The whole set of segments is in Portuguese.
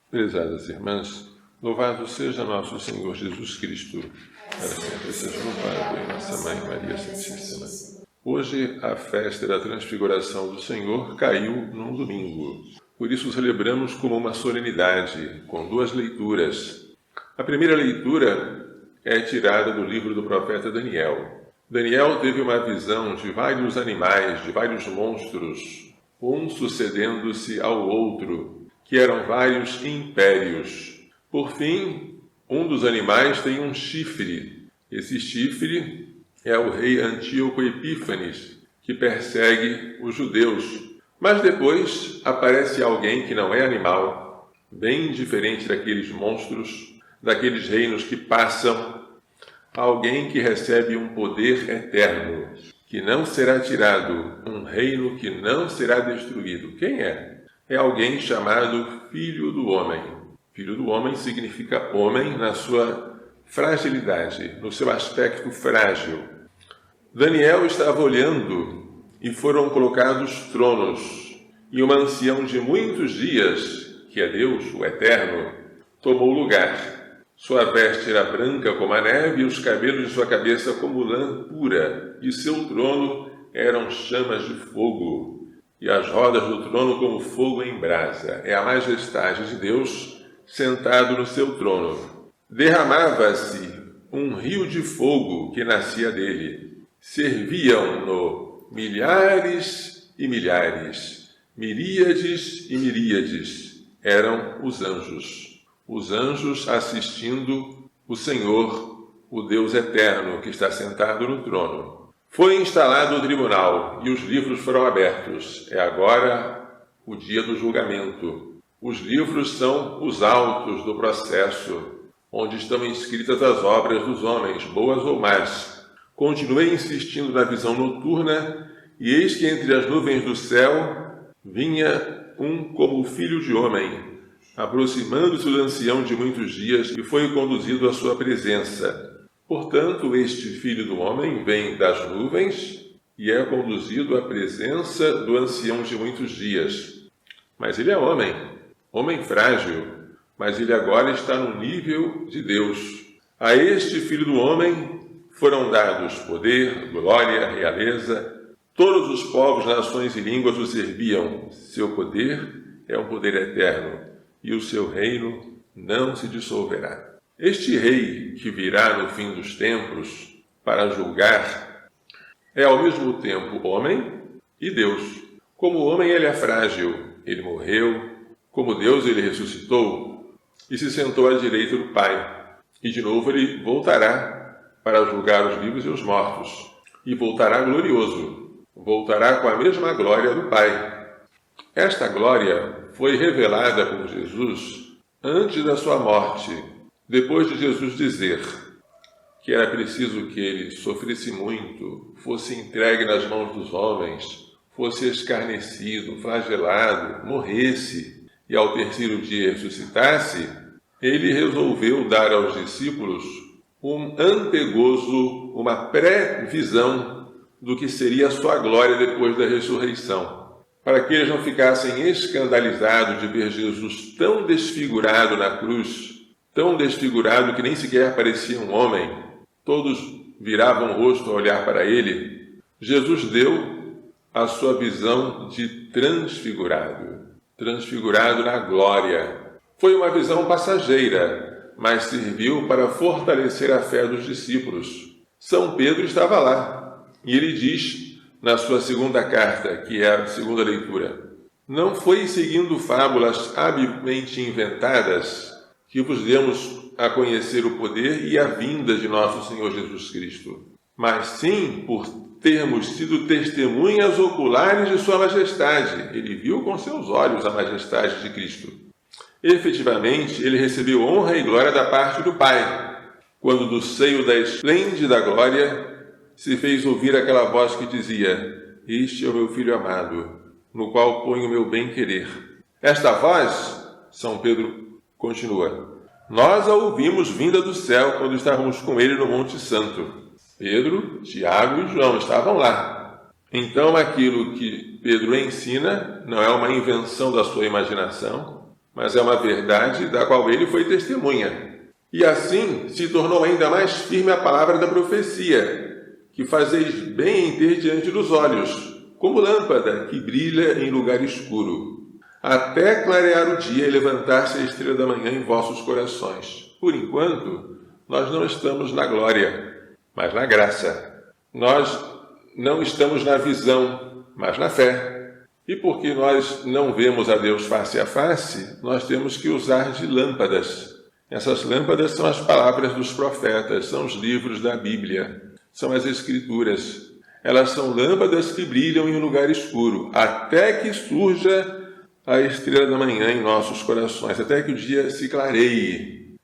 Prezadas irmãs, louvado seja nosso Senhor Jesus Cristo, para sempre seja louvado em nossa Mãe Maria Santíssima. Hoje, a festa da Transfiguração do Senhor caiu num domingo. Por isso, celebramos como uma solenidade, com duas leituras. A primeira leitura é tirada do livro do profeta Daniel. Daniel teve uma visão de vários animais, de vários monstros, um sucedendo-se ao outro, que eram vários impérios. Por fim, um dos animais tem um chifre. Esse chifre é o rei Antíoco Epífanes, que persegue os judeus. Mas depois aparece alguém que não é animal, bem diferente daqueles monstros, daqueles reinos que passam, alguém que recebe um poder eterno, que não será tirado, um reino que não será destruído. Quem é? É alguém chamado Filho do Homem. Filho do Homem significa homem na sua fragilidade, no seu aspecto frágil. Daniel estava olhando e foram colocados tronos, e uma ancião de muitos dias, que é Deus, o Eterno, tomou lugar. Sua veste era branca como a neve e os cabelos de sua cabeça como lã pura, e seu trono eram chamas de fogo. E as rodas do trono como fogo em brasa. É a majestade de Deus sentado no seu trono. Derramava-se um rio de fogo que nascia dele. Serviam-no milhares e milhares, miríades e miríades. Eram os anjos assistindo o Senhor, o Deus eterno que está sentado no trono. Foi instalado o tribunal e os livros foram abertos. É agora o dia do julgamento. Os livros são os autos do processo, onde estão inscritas as obras dos homens, boas ou más. Continuei insistindo na visão noturna, e eis que entre as nuvens do céu vinha um como filho de homem, aproximando-se do ancião de muitos dias, e foi conduzido à sua presença. Portanto, este Filho do Homem vem das nuvens e é conduzido à presença do ancião de muitos dias. Mas ele é homem frágil, mas ele agora está no nível de Deus. A este Filho do Homem foram dados poder, glória, realeza. Todos os povos, nações e línguas o serviam. Seu poder é um poder eterno e o seu reino não se dissolverá. Este rei que virá no fim dos tempos para julgar é ao mesmo tempo homem e Deus. Como homem ele é frágil, ele morreu. Como Deus ele ressuscitou e se sentou à direita do Pai. E de novo ele voltará para julgar os vivos e os mortos. E voltará glorioso, voltará com a mesma glória do Pai. Esta glória foi revelada por Jesus antes da sua morte, depois de Jesus dizer que era preciso que ele sofresse muito, fosse entregue nas mãos dos homens, fosse escarnecido, flagelado, morresse e ao terceiro dia ressuscitasse, ele resolveu dar aos discípulos um antegozo, uma pré-visão do que seria a sua glória depois da ressurreição, para que eles não ficassem escandalizados de ver Jesus tão desfigurado na cruz, tão desfigurado que nem sequer parecia um homem. Todos viravam o rosto a olhar para ele. Jesus deu a sua visão de transfigurado na glória. Foi uma visão passageira, mas serviu para fortalecer a fé dos discípulos. São Pedro estava lá, e ele diz na sua segunda carta, que é a segunda leitura: não foi seguindo fábulas habilmente inventadas que vos demos a conhecer o poder e a vinda de nosso Senhor Jesus Cristo, mas sim por termos sido testemunhas oculares de sua majestade. Ele viu com seus olhos a majestade de Cristo. Efetivamente, ele recebeu honra e glória da parte do Pai, quando do seio da esplêndida glória se fez ouvir aquela voz que dizia: este é o meu Filho amado, no qual ponho o meu bem-querer. Esta voz, São Pedro continua, nós a ouvimos vinda do céu quando estávamos com ele no Monte Santo. Pedro, Tiago e João estavam lá. Então aquilo que Pedro ensina não é uma invenção da sua imaginação, mas é uma verdade da qual ele foi testemunha. E assim se tornou ainda mais firme a palavra da profecia, que fazeis bem em ter diante dos olhos, como lâmpada que brilha em lugar escuro, até clarear o dia e levantar-se a estrela da manhã em vossos corações. Por enquanto, nós não estamos na glória, mas na graça. Nós não estamos na visão, mas na fé. E porque nós não vemos a Deus face a face, nós temos que usar de lâmpadas. Essas lâmpadas são as palavras dos profetas, são os livros da Bíblia, são as Escrituras. Elas são lâmpadas que brilham em um lugar escuro, até que surja a estrela da manhã em nossos corações, até que o dia se clareie.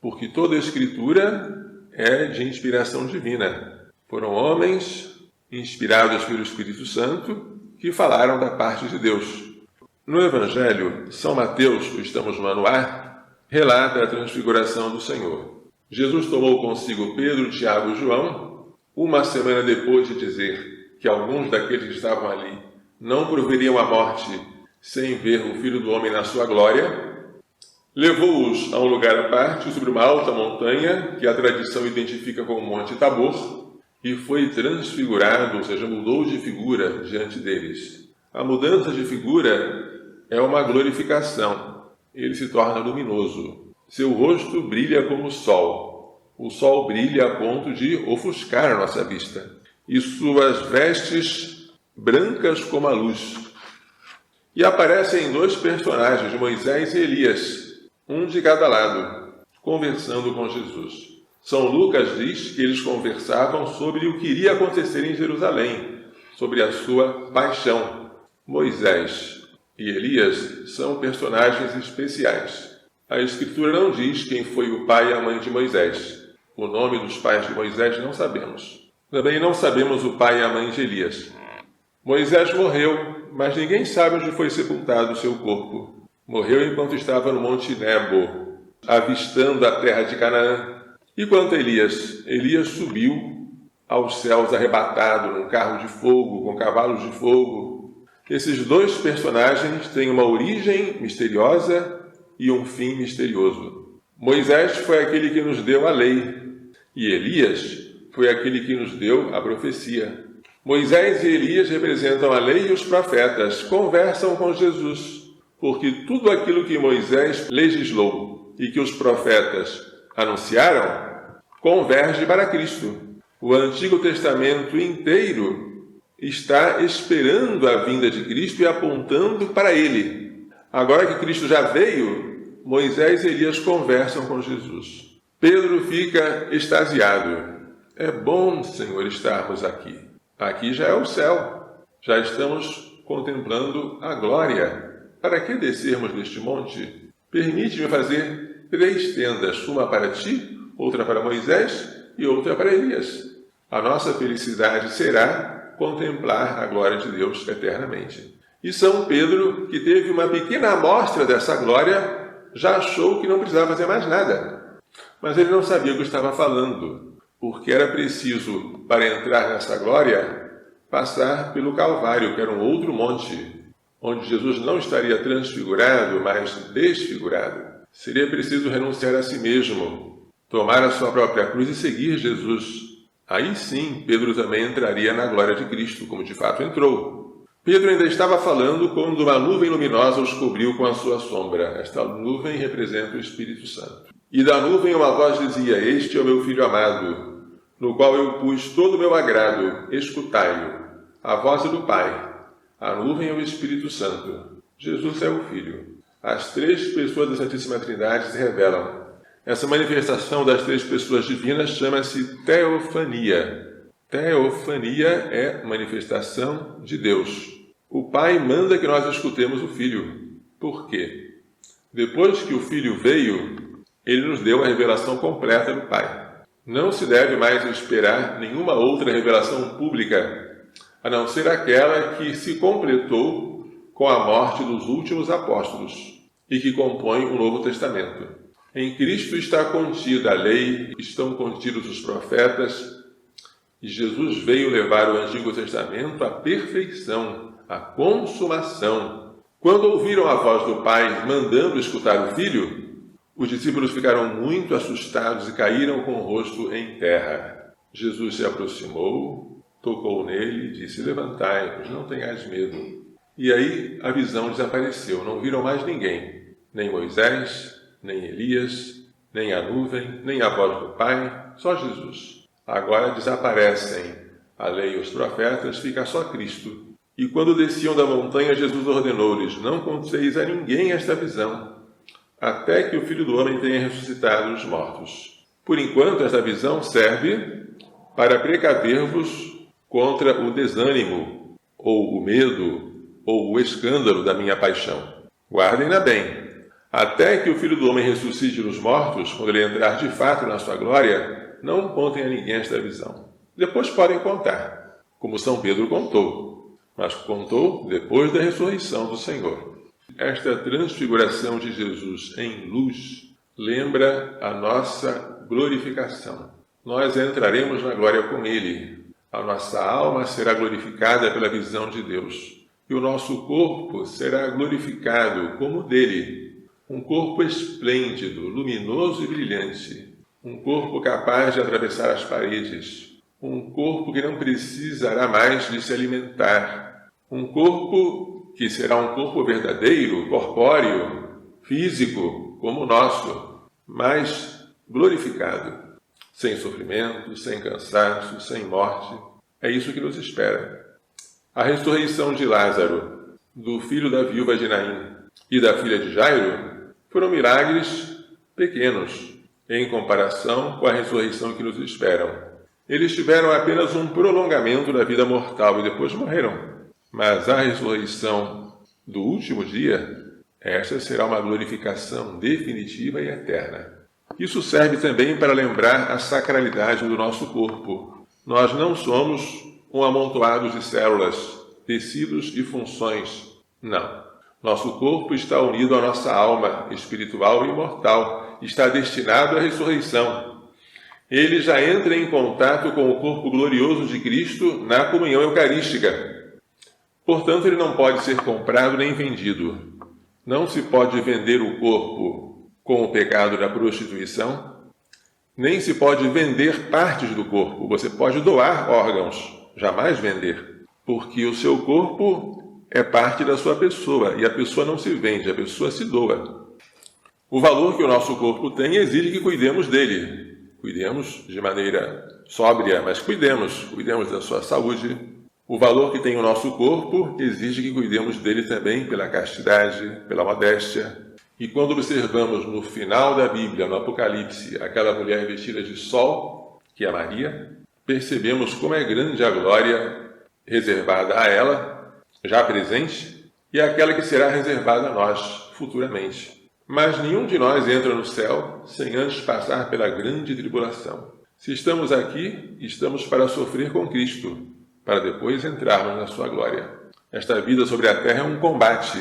Porque toda a Escritura é de inspiração divina. Foram homens inspirados pelo Espírito Santo que falaram da parte de Deus. No Evangelho, São Mateus, estamos no ano A, relata a transfiguração do Senhor. Jesus tomou consigo Pedro, Tiago e João, uma semana depois de dizer que alguns daqueles que estavam ali não proveriam a morte sem ver o Filho do Homem na sua glória, levou-os a um lugar à parte, sobre uma alta montanha, que a tradição identifica como Monte Tabor, e foi transfigurado, ou seja, mudou de figura diante deles. A mudança de figura é uma glorificação. Ele se torna luminoso. Seu rosto brilha como o sol. O sol brilha a ponto de ofuscar a nossa vista. E suas vestes brancas como a luz. E aparecem dois personagens, Moisés e Elias, um de cada lado, conversando com Jesus. São Lucas diz que eles conversavam sobre o que iria acontecer em Jerusalém, sobre a sua paixão. Moisés e Elias são personagens especiais. A Escritura não diz quem foi o pai e a mãe de Moisés. O nome dos pais de Moisés não sabemos. Também não sabemos o pai e a mãe de Elias. Moisés morreu, mas ninguém sabe onde foi sepultado o seu corpo. Morreu enquanto estava no Monte Nebo, avistando a terra de Canaã. E quanto a Elias? Elias subiu aos céus arrebatado num carro de fogo, com cavalos de fogo. Esses dois personagens têm uma origem misteriosa e um fim misterioso. Moisés foi aquele que nos deu a lei, e Elias foi aquele que nos deu a profecia. Moisés e Elias representam a lei e os profetas, conversam com Jesus, porque tudo aquilo que Moisés legislou e que os profetas anunciaram, converge para Cristo. O Antigo Testamento inteiro está esperando a vinda de Cristo e apontando para Ele. Agora que Cristo já veio, Moisés e Elias conversam com Jesus. Pedro fica extasiado. É bom, Senhor, estarmos aqui. Aqui já é o céu. Já estamos contemplando a glória. Para que descermos deste monte? Permite-me fazer 3 tendas, uma para ti, outra para Moisés e outra para Elias. A nossa felicidade será contemplar a glória de Deus eternamente. E São Pedro, que teve uma pequena amostra dessa glória, já achou que não precisava fazer mais nada. Mas ele não sabia o que estava falando, porque era preciso, para entrar nessa glória, passar pelo Calvário, que era um outro monte, onde Jesus não estaria transfigurado, mas desfigurado. Seria preciso renunciar a si mesmo, tomar a sua própria cruz e seguir Jesus. Aí sim, Pedro também entraria na glória de Cristo, como de fato entrou. Pedro ainda estava falando quando uma nuvem luminosa os cobriu com a sua sombra. Esta nuvem representa o Espírito Santo. E da nuvem uma voz dizia: Este é o meu Filho amado, no qual eu pus todo o meu agrado, escutai-o. A voz é do Pai. A nuvem é o Espírito Santo. Jesus é o Filho. As 3 pessoas da Santíssima Trindade se revelam. Essa manifestação das 3 pessoas divinas chama-se teofania. Teofania é manifestação de Deus. O Pai manda que nós escutemos o Filho. Por quê? Depois que o Filho veio, ele nos deu a revelação completa do Pai. Não se deve mais esperar nenhuma outra revelação pública, a não ser aquela que se completou com a morte dos últimos apóstolos e que compõe o Novo Testamento. Em Cristo está contida a lei, estão contidos os profetas, e Jesus veio levar o Antigo Testamento à perfeição, à consumação. Quando ouviram a voz do Pai mandando escutar o Filho, os discípulos ficaram muito assustados e caíram com o rosto em terra. Jesus se aproximou, tocou nele e disse: levantai-vos, não tenhais medo. E aí a visão desapareceu, não viram mais ninguém, nem Moisés, nem Elias, nem a nuvem, nem a voz do Pai, só Jesus. Agora desaparecem a lei e os profetas, fica só Cristo. E quando desciam da montanha, Jesus ordenou-lhes: não conteis a ninguém esta visão, até que o Filho do Homem tenha ressuscitado dos mortos. Por enquanto, esta visão serve para precaver-vos contra o desânimo, ou o medo, ou o escândalo da minha paixão. Guardem-na bem, até que o Filho do Homem ressuscite dos mortos, quando ele entrar de fato na sua glória, não contem a ninguém esta visão. Depois podem contar, como São Pedro contou, mas contou depois da ressurreição do Senhor. Esta transfiguração de Jesus em luz lembra a nossa glorificação. Nós entraremos na glória com Ele. A nossa alma será glorificada pela visão de Deus. E o nosso corpo será glorificado como o dele. Um corpo esplêndido, luminoso e brilhante. Um corpo capaz de atravessar as paredes. Um corpo que não precisará mais de se alimentar. Um corpo que será um corpo verdadeiro, corpóreo, físico, como o nosso, mas glorificado. Sem sofrimento, sem cansaço, sem morte. É isso que nos espera. A ressurreição de Lázaro, do filho da viúva de Naim e da filha de Jairo foram milagres pequenos em comparação com a ressurreição que nos esperam. Eles tiveram apenas um prolongamento da vida mortal e depois morreram. Mas a ressurreição do último dia, esta será uma glorificação definitiva e eterna. Isso serve também para lembrar a sacralidade do nosso corpo. Nós não somos um amontoado de células, tecidos e funções. Não. Nosso corpo está unido à nossa alma espiritual e imortal. Está destinado à ressurreição. Ele já entra em contato com o corpo glorioso de Cristo na comunhão eucarística. Portanto, ele não pode ser comprado nem vendido. Não se pode vender o corpo com o pecado da prostituição, nem se pode vender partes do corpo. Você pode doar órgãos, jamais vender, porque o seu corpo é parte da sua pessoa, e a pessoa não se vende, a pessoa se doa. O valor que o nosso corpo tem exige que cuidemos dele. Cuidemos de maneira sóbria, mas cuidemos da sua saúde. O valor que tem o nosso corpo exige que cuidemos dele também pela castidade, pela modéstia. E quando observamos no final da Bíblia, no Apocalipse, aquela mulher vestida de sol, que é Maria, percebemos como é grande a glória reservada a ela, já presente, e aquela que será reservada a nós, futuramente. Mas nenhum de nós entra no céu sem antes passar pela grande tribulação. Se estamos aqui, estamos para sofrer com Cristo, para depois entrarmos na sua glória. Esta vida sobre a terra é um combate,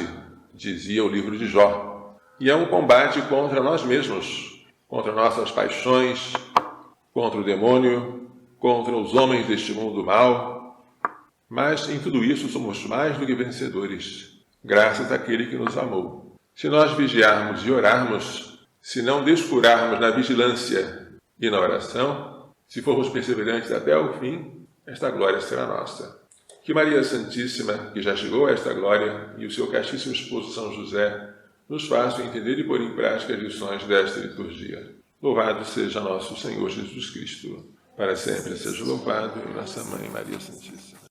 dizia o livro de Jó. E é um combate contra nós mesmos, contra nossas paixões, contra o demônio, contra os homens deste mundo mal. Mas em tudo isso somos mais do que vencedores, graças àquele que nos amou. Se nós vigiarmos e orarmos, se não descurarmos na vigilância e na oração, se formos perseverantes até o fim, esta glória será nossa. Que Maria Santíssima, que já chegou a esta glória, e o seu castíssimo esposo São José, nos façam entender e pôr em prática as lições desta liturgia. Louvado seja nosso Senhor Jesus Cristo. Para sempre seja louvado, nossa Mãe Maria Santíssima.